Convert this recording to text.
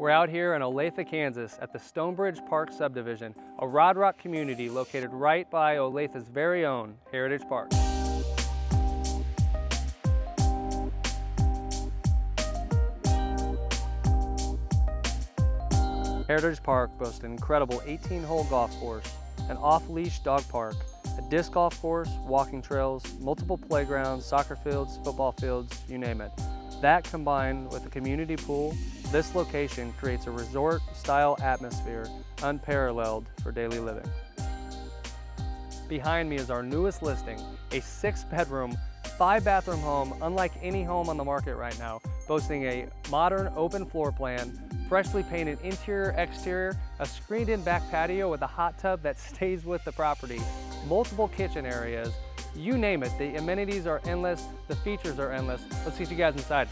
We're out here in Olathe, Kansas at the Stonebridge Park subdivision, a Rod Rock community located right by Olathe's very own Heritage Park. Heritage Park boasts an incredible 18-hole golf course, an off-leash dog park, a disc golf course, walking trails, multiple playgrounds, soccer fields, football fields, you name it. That combined with a community pool, this location creates a resort-style atmosphere unparalleled for daily living. Behind me is our newest listing, a 6-bedroom, 5-bathroom home unlike any home on the market right now, boasting a modern open floor plan, freshly painted interior, exterior, a screened-in back patio with a hot tub that stays with the property, multiple kitchen areas, you name it. The amenities are endless, the features are endless. Let's get you guys inside.